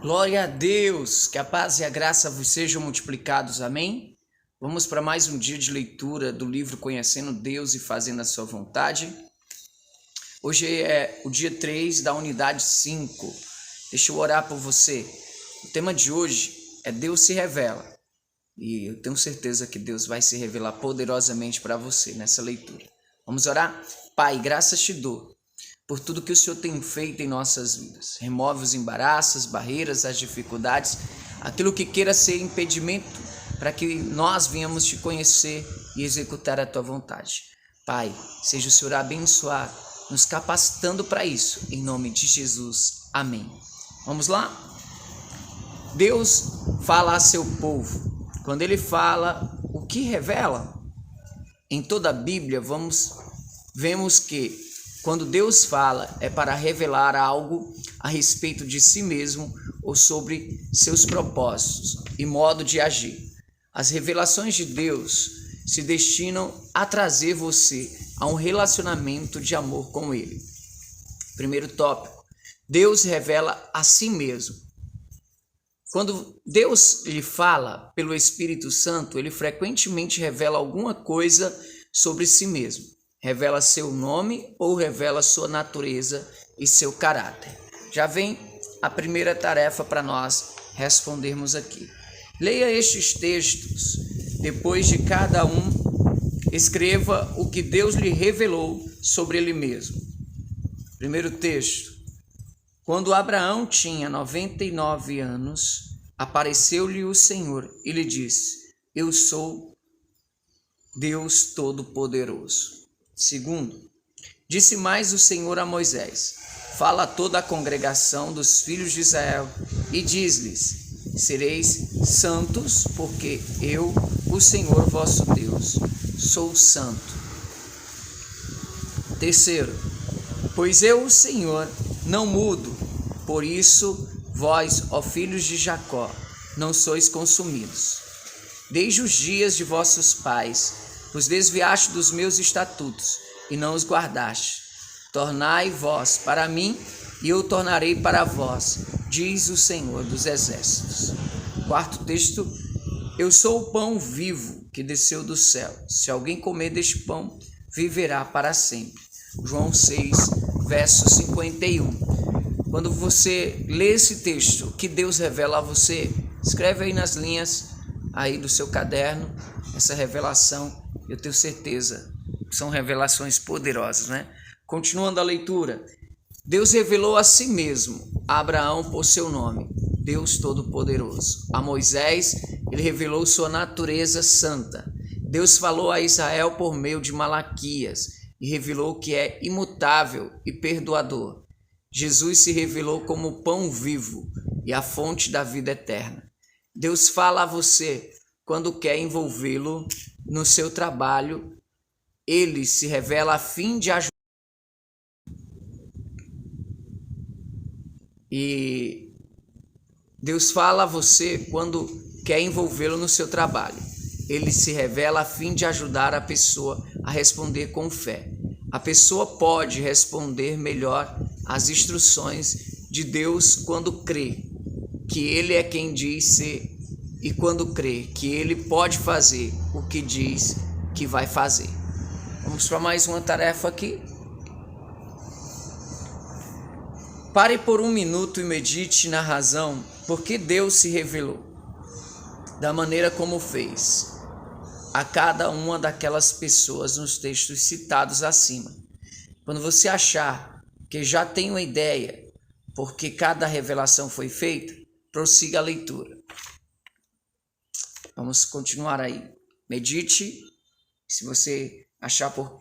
Glória a Deus, que a paz e a graça vos sejam multiplicados, amém? Vamos para mais um dia de leitura do livro Conhecendo Deus e Fazendo a Sua Vontade. Hoje é o dia 3 da unidade 5. Deixa eu orar por você. O tema de hoje é Deus se revela. E eu tenho certeza que Deus vai se revelar poderosamente para você nessa leitura. Vamos orar? Pai, graças te dou por tudo que o Senhor tem feito em nossas vidas. Remove os embaraços, as barreiras, as dificuldades, aquilo que queira ser impedimento para que nós venhamos te conhecer e executar a tua vontade. Pai, seja o Senhor a abençoar, nos capacitando para isso, em nome de Jesus. Amém. Vamos lá? Deus fala a seu povo. Quando ele fala, o que revela? Em toda a Bíblia, vemos que quando Deus fala, é para revelar algo a respeito de si mesmo ou sobre seus propósitos e modo de agir. As revelações de Deus se destinam a trazer você a um relacionamento de amor com Ele. Primeiro tópico, Deus revela a si mesmo. Quando Deus lhe fala pelo Espírito Santo, Ele frequentemente revela alguma coisa sobre si mesmo. Revela seu nome ou revela sua natureza e seu caráter. Já vem a primeira tarefa para nós respondermos aqui. Leia estes textos, depois de cada um, escreva o que Deus lhe revelou sobre ele mesmo. Primeiro texto. Quando Abraão tinha 99 anos, apareceu-lhe o Senhor e lhe disse: Eu sou Deus Todo-Poderoso. Segundo, disse mais o Senhor a Moisés: Fala a toda a congregação dos filhos de Israel e diz-lhes: Sereis santos, porque eu, o Senhor vosso Deus, sou santo. Terceiro, pois eu, o Senhor, não mudo, por isso vós, ó filhos de Jacó, não sois consumidos. Desde os dias de vossos pais vos desviaste dos meus estatutos e não os guardaste. Tornai vós para mim e eu tornarei para vós, diz o Senhor dos Exércitos. Quarto texto, eu sou o pão vivo que desceu do céu. Se alguém comer deste pão, viverá para sempre. João 6, verso 51. Quando você lê esse texto, que Deus revela a você, escreve aí nas linhas aí do seu caderno essa revelação. Eu tenho certeza que são revelações poderosas, né? Continuando a leitura. Deus revelou a si mesmo, a Abraão por seu nome, Deus Todo-Poderoso. A Moisés, ele revelou sua natureza santa. Deus falou a Israel por meio de Malaquias e revelou que é imutável e perdoador. Jesus se revelou como o pão vivo e a fonte da vida eterna. Deus fala a você quando quer envolvê-lo no seu trabalho. Ele se revela a fim de ajudar. E Deus fala a você quando quer envolvê-lo no seu trabalho. Ele se revela a fim de ajudar a pessoa a responder com fé. A pessoa pode responder melhor às instruções de Deus quando crê que Ele é quem diz ser e quando crê que Ele pode fazer o que diz que vai fazer. Vamos para mais uma tarefa aqui. Pare por um minuto e medite na razão por que Deus se revelou da maneira como fez a cada uma daquelas pessoas nos textos citados acima. Quando você achar que já tem uma ideia por que cada revelação foi feita, prossiga a leitura. Vamos continuar aí. Medite. Se você achar por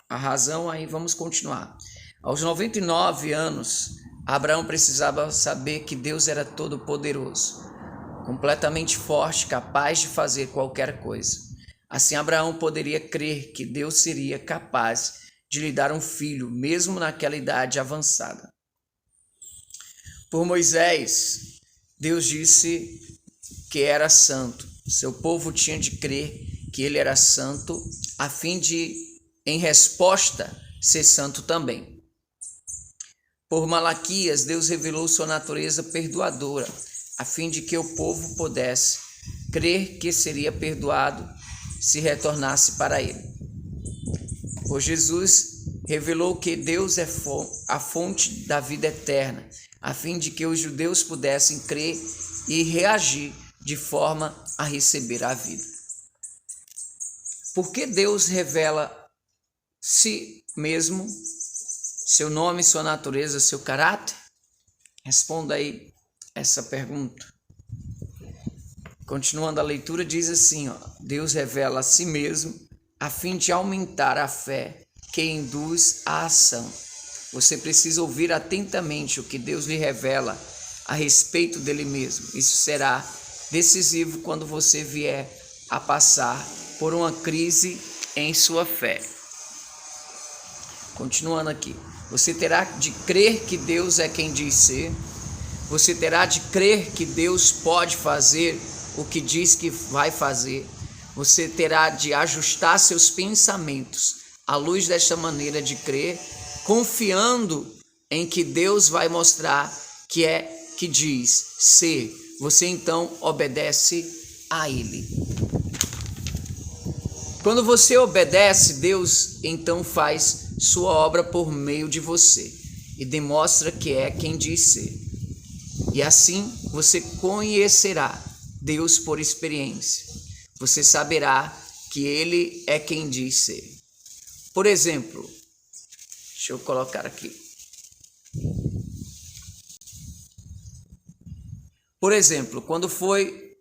a razão, aí vamos continuar. Aos 99 anos, Abraão precisava saber que Deus era todo-poderoso, completamente forte, capaz de fazer qualquer coisa. Assim, Abraão poderia crer que Deus seria capaz de lhe dar um filho, mesmo naquela idade avançada. Por Moisés, Deus disse que era santo. Seu povo tinha de crer que ele era santo, a fim de, em resposta, ser santo também. Por Malaquias, Deus revelou sua natureza perdoadora, a fim de que o povo pudesse crer que seria perdoado se retornasse para ele. Por Jesus, revelou que Deus é a fonte da vida eterna, a fim de que os judeus pudessem crer e reagir de forma a receber a vida. Por que Deus revela si mesmo, seu nome, sua natureza, seu caráter? Responda aí essa pergunta. Continuando a leitura, diz assim, Deus revela a si mesmo a fim de aumentar a fé que induz a ação. Você precisa ouvir atentamente o que Deus lhe revela a respeito dele mesmo. Isso será decisivo quando você vier a passar por uma crise em sua fé. Continuando aqui, você terá de crer que Deus é quem diz ser. Você terá de crer que Deus pode fazer o que diz que vai fazer. Você terá de ajustar seus pensamentos à luz desta maneira de crer, confiando em que Deus vai mostrar que diz ser. Você então obedece a Ele. Quando você obedece, Deus então faz sua obra por meio de você e demonstra que é quem diz ser. E assim você conhecerá Deus por experiência. Você saberá que Ele é quem diz ser. Por exemplo, deixa eu colocar aqui. Por exemplo, quando foi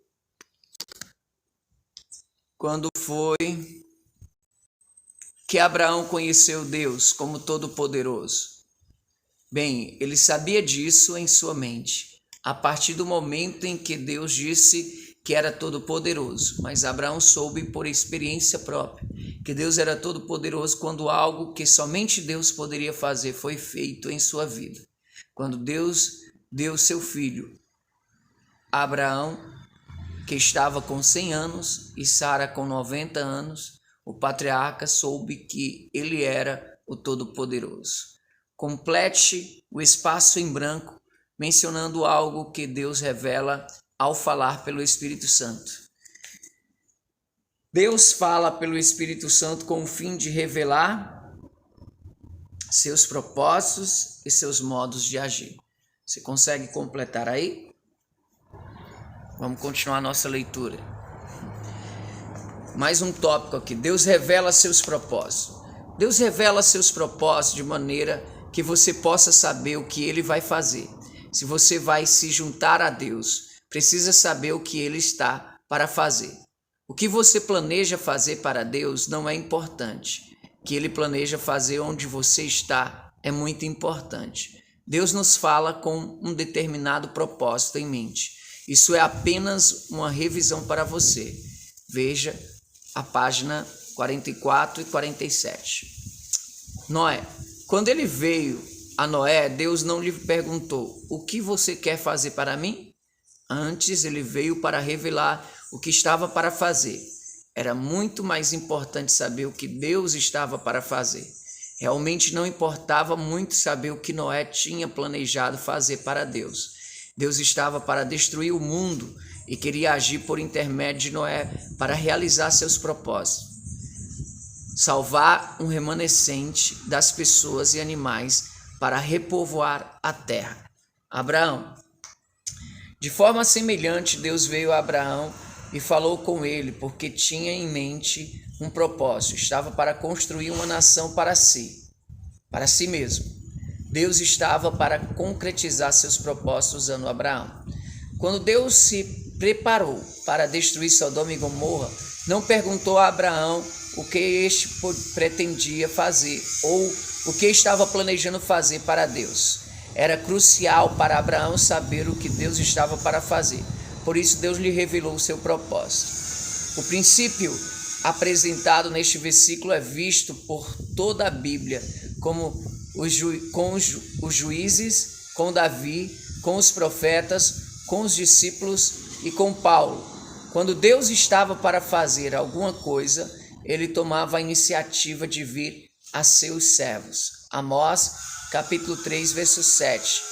que Abraão conheceu Deus como Todo-Poderoso? Bem, ele sabia disso em sua mente, a partir do momento em que Deus disse que era todo-poderoso. Mas Abraão soube por experiência própria que Deus era todo-poderoso quando algo que somente Deus poderia fazer foi feito em sua vida. Quando Deus deu seu filho a Abraão, que estava com 100 anos, e Sara com 90 anos, o patriarca soube que ele era o Todo-Poderoso. Complete o espaço em branco, mencionando algo que Deus revela ao falar pelo Espírito Santo. Deus fala pelo Espírito Santo com o fim de revelar seus propósitos e seus modos de agir. Você consegue completar aí? Vamos continuar a nossa leitura. Mais um tópico aqui. Deus revela seus propósitos. Deus revela seus propósitos de maneira que você possa saber o que Ele vai fazer. Se você vai se juntar a Deus, precisa saber o que Ele está para fazer. O que você planeja fazer para Deus não é importante. O que Ele planeja fazer onde você está é muito importante. Deus nos fala com um determinado propósito em mente. Isso é apenas uma revisão para você. Veja a página 44 e 47. Noé. Quando ele veio a Noé, Deus não lhe perguntou: o que você quer fazer para mim? Antes, ele veio para revelar o que estava para fazer. Era muito mais importante saber o que Deus estava para fazer. Realmente não importava muito saber o que Noé tinha planejado fazer para Deus. Deus estava para destruir o mundo e queria agir por intermédio de Noé para realizar seus propósitos. Salvar um remanescente das pessoas e animais para repovoar a terra. Abraão. De forma semelhante, Deus veio a Abraão e falou com ele, porque tinha em mente um propósito. Estava para construir uma nação para si mesmo. Deus estava para concretizar seus propósitos usando Abraão. Quando Deus se preparou para destruir Sodoma e Gomorra, não perguntou a Abraão o que este pretendia fazer ou o que estava planejando fazer para Deus. Era crucial para Abraão saber o que Deus estava para fazer. Por isso, Deus lhe revelou o seu propósito. O princípio apresentado neste versículo é visto por toda a Bíblia, como com os juízes, com Davi, com os profetas, com os discípulos e com Paulo. Quando Deus estava para fazer alguma coisa, ele tomava a iniciativa de vir a seus servos, Amós capítulo 3, verso 7.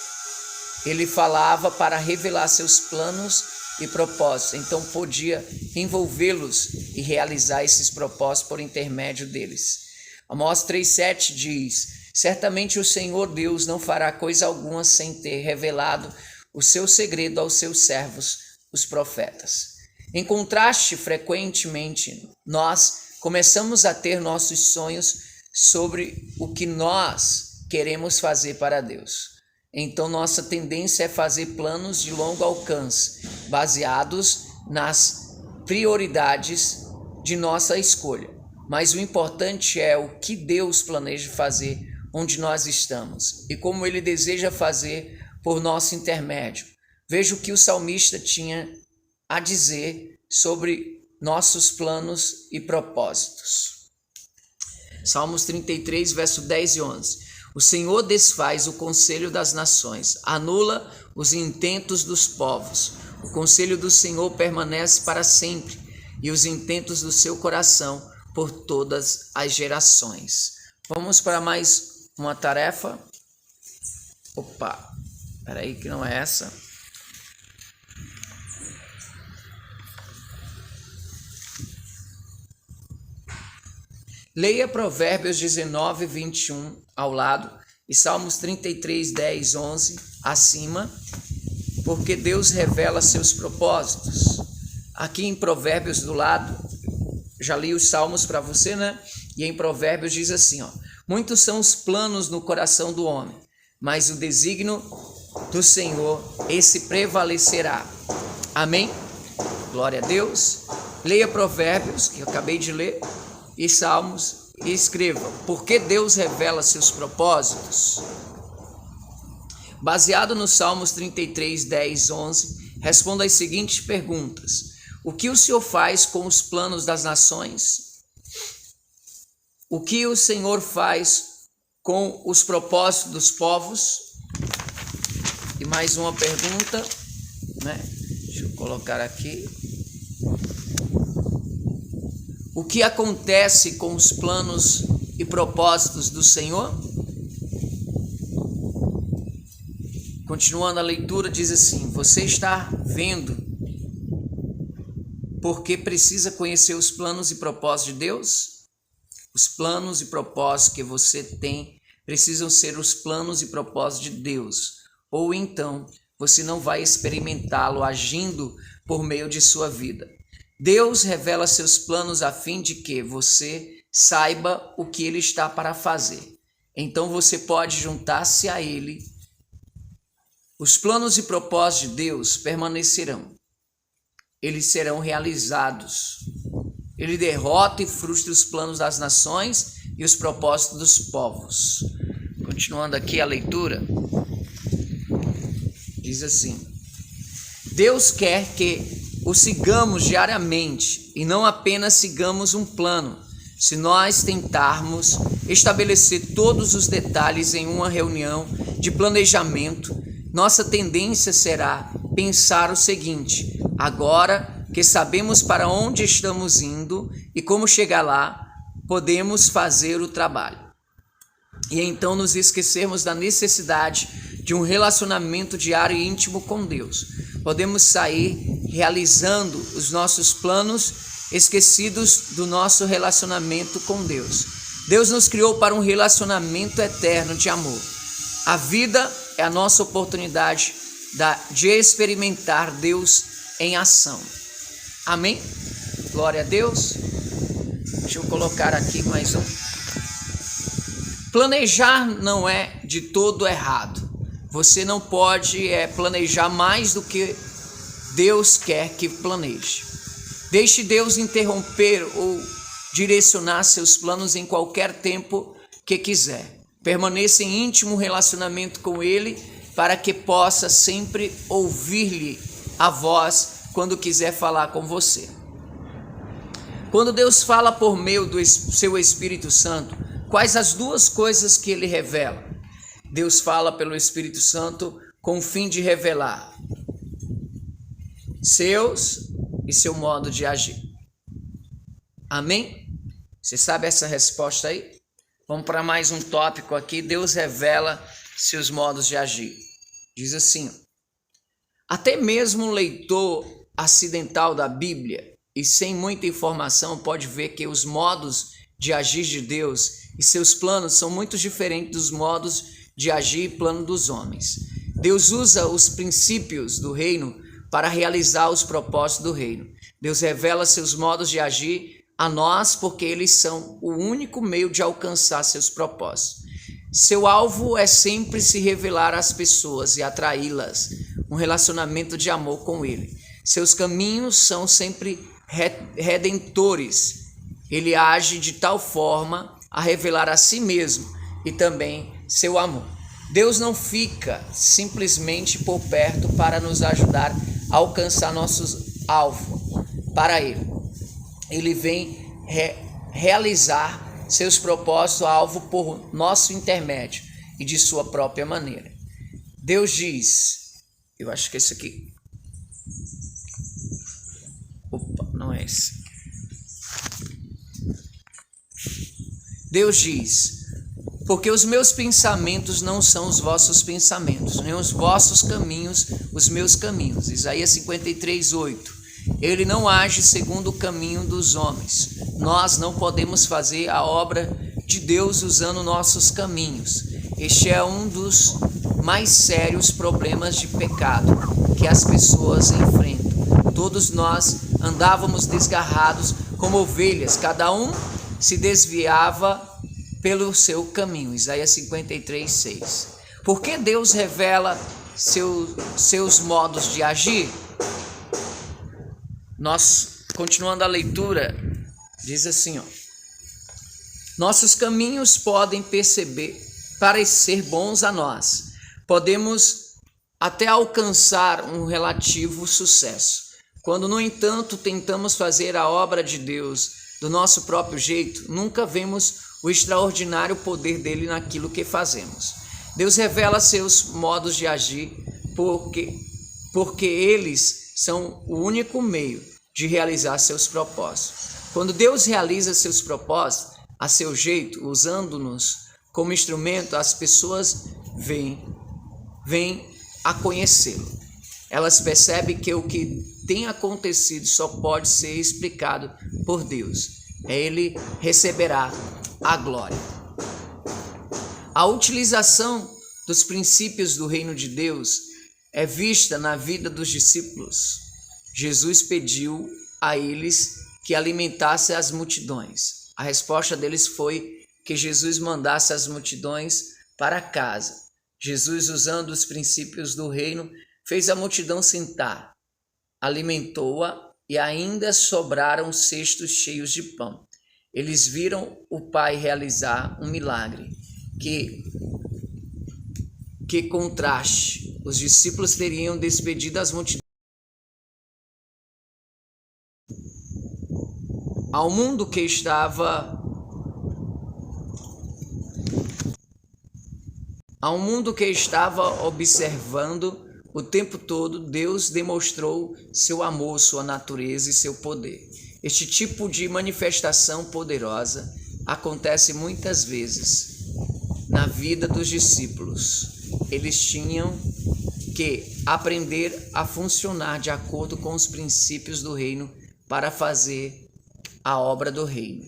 Ele falava para revelar seus planos e propósitos, então podia envolvê-los e realizar esses propósitos por intermédio deles. Amós 3,7 diz: certamente o Senhor Deus não fará coisa alguma sem ter revelado o seu segredo aos seus servos, os profetas. Em contraste, frequentemente, nós começamos a ter nossos sonhos sobre o que nós queremos fazer para Deus. Então, nossa tendência é fazer planos de longo alcance, baseados nas prioridades de nossa escolha. Mas o importante é o que Deus planeja fazer onde nós estamos e como Ele deseja fazer por nosso intermédio. Veja o que o salmista tinha a dizer sobre nossos planos e propósitos. Salmos 33, verso 10 e 11. O Senhor desfaz o conselho das nações, anula os intentos dos povos. O conselho do Senhor permanece para sempre, e os intentos do seu coração por todas as gerações. Vamos para mais uma tarefa. Opa, peraí que não é essa. Leia Provérbios 19, 21 ao lado e Salmos 33, 10, 11 acima, porque Deus revela seus propósitos. Aqui em Provérbios do lado, já li os Salmos para você, né? E em Provérbios diz assim, ó: muitos são os planos no coração do homem, mas o desígnio do Senhor, esse prevalecerá. Amém? Glória a Deus. Leia Provérbios, que eu acabei de ler, e Salmos, e escreva: porque Deus revela seus propósitos. Baseado no Salmos 33, 10, 11, responda as seguintes perguntas: o que o Senhor faz com os planos das nações? O que o Senhor faz com os propósitos dos povos? E mais uma pergunta, né? Deixa eu colocar aqui. O que acontece com os planos e propósitos do Senhor? Continuando a leitura, diz assim: você está vendo porque precisa conhecer os planos e propósitos de Deus? Os planos e propósitos que você tem precisam ser os planos e propósitos de Deus, ou então você não vai experimentá-lo agindo por meio de sua vida. Deus revela seus planos a fim de que você saiba o que Ele está para fazer. Então você pode juntar-se a Ele. Os planos e propósitos de Deus permanecerão. Eles serão realizados. Ele derrota e frustra os planos das nações e os propósitos dos povos. Continuando aqui a leitura, diz assim: Deus quer que o sigamos diariamente e não apenas sigamos um plano. Se nós tentarmos estabelecer todos os detalhes em uma reunião de planejamento, nossa tendência será pensar o seguinte: agora que sabemos para onde estamos indo e como chegar lá, podemos fazer o trabalho. E então nos esquecermos da necessidade de um relacionamento diário e íntimo com Deus. Podemos sair realizando os nossos planos, esquecidos do nosso relacionamento com Deus. Deus nos criou para um relacionamento eterno de amor. A vida é a nossa oportunidade de experimentar Deus em ação. Amém? Glória a Deus. Deixa eu colocar aqui mais um. Planejar não é de todo errado. Você não pode planejar mais do que Deus quer que planeje. Deixe Deus interromper ou direcionar seus planos em qualquer tempo que quiser. Permaneça em íntimo relacionamento com Ele para que possa sempre ouvir-lhe a voz quando quiser falar com você. Quando Deus fala por meio do seu Espírito Santo, quais as duas coisas que Ele revela? Deus fala pelo Espírito Santo com o fim de revelar seus e seu modo de agir. Amém? Você sabe essa resposta aí? Vamos para mais um tópico aqui. Deus revela seus modos de agir. Diz assim: até mesmo um leitor acidental da Bíblia e sem muita informação pode ver que os modos de agir de Deus e seus planos são muito diferentes dos modos de agir e plano dos homens. Deus usa os princípios do reino para realizar os propósitos do reino. Deus revela seus modos de agir a nós porque eles são o único meio de alcançar seus propósitos. Seu alvo é sempre se revelar às pessoas e atraí-las, um relacionamento de amor com Ele. Seus caminhos são sempre redentores. Ele age de tal forma a revelar a si mesmo e também seu amor. Deus não fica simplesmente por perto para nos ajudar a alcançar nossos alvos para Ele. Ele vem realizar seus propósitos alvo por nosso intermédio e de sua própria maneira. Deus diz, eu acho que é esse aqui. Opa, não é esse. Deus diz: porque os meus pensamentos não são os vossos pensamentos, nem os vossos caminhos os meus caminhos. Isaías 53:8. Ele não age segundo o caminho dos homens. Nós não podemos fazer a obra de Deus usando nossos caminhos. Este é um dos mais sérios problemas de pecado que as pessoas enfrentam. Todos nós andávamos desgarrados como ovelhas, cada um se desviava pelo seu caminho. Isaías 53:6. Por que Deus revela seus modos de agir? Nós, continuando a leitura, diz assim, nossos caminhos podem parecer bons a nós. Podemos até alcançar um relativo sucesso. Quando, no entanto, tentamos fazer a obra de Deus do nosso próprio jeito, nunca vemos o extraordinário poder dele naquilo que fazemos. Deus revela seus modos de agir porque eles são o único meio de realizar seus propósitos. Quando Deus realiza seus propósitos a seu jeito, usando-nos como instrumento, as pessoas vêm a conhecê-lo. Elas percebem que o que tem acontecido só pode ser explicado por Deus. Ele receberá a glória. A utilização dos princípios do reino de Deus é vista na vida dos discípulos. Jesus pediu a eles que alimentassem as multidões. A resposta deles foi que Jesus mandasse as multidões para casa. Jesus, usando os princípios do reino, fez a multidão sentar, alimentou-a e ainda sobraram cestos cheios de pão. Eles viram o Pai realizar um milagre. Que contraste! Os discípulos teriam despedido as multidões. Ao mundo que estava observando o tempo todo, Deus demonstrou seu amor, sua natureza e seu poder. Este tipo de manifestação poderosa acontece muitas vezes na vida dos discípulos. Eles tinham que aprender a funcionar de acordo com os princípios do reino para fazer a obra do reino.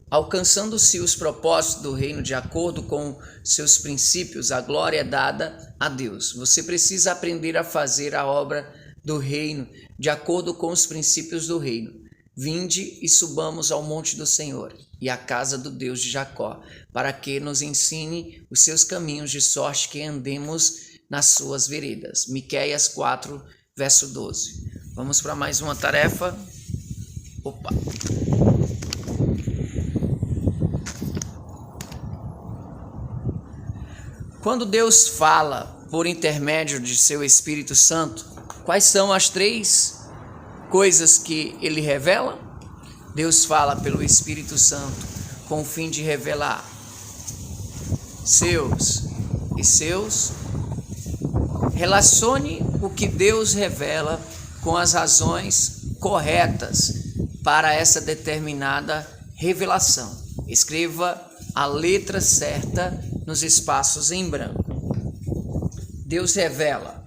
Alcançando-se os propósitos do reino de acordo com seus princípios, a glória é dada a Deus. Você precisa aprender a fazer a obra do reino de acordo com os princípios do reino. Vinde e subamos ao monte do Senhor e à casa do Deus de Jacó, para que nos ensine os seus caminhos, de sorte que andemos nas suas veredas. Miqueias 4, verso 12. Vamos para mais uma tarefa. Quando Deus fala por intermédio de seu Espírito Santo, quais são as 3 coisas que ele revela? Deus fala pelo Espírito Santo com o fim de revelar seus. Relacione o que Deus revela com as razões corretas para essa determinada revelação. Escreva a letra certa nos espaços em branco. Deus revela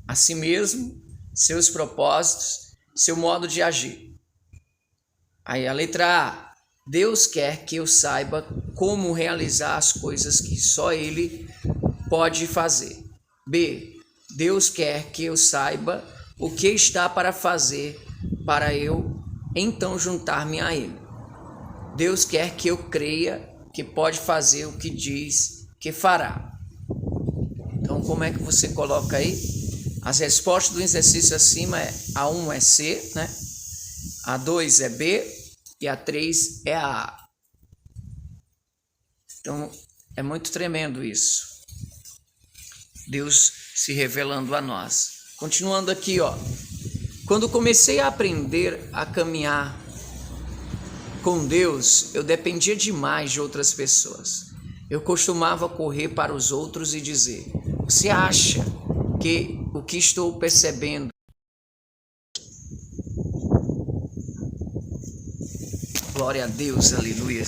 a si mesmo, seus propósitos, seu modo de agir. Aí a letra A. Deus quer que eu saiba como realizar as coisas que só Ele pode fazer. B. Deus quer que eu saiba o que está para fazer para eu então juntar-me a Ele. Deus quer que eu creia que pode fazer o que diz que fará. Então, como é que você coloca aí? As respostas do exercício acima a 1 é C, né? A 2 é B e a 3 é a A. Então, é muito tremendo isso. Deus se revelando a nós. Continuando aqui, ó. Quando comecei a aprender a caminhar com Deus, eu dependia demais de outras pessoas. Eu costumava correr para os outros e dizer: você acha que o que estou percebendo? Glória a Deus, aleluia.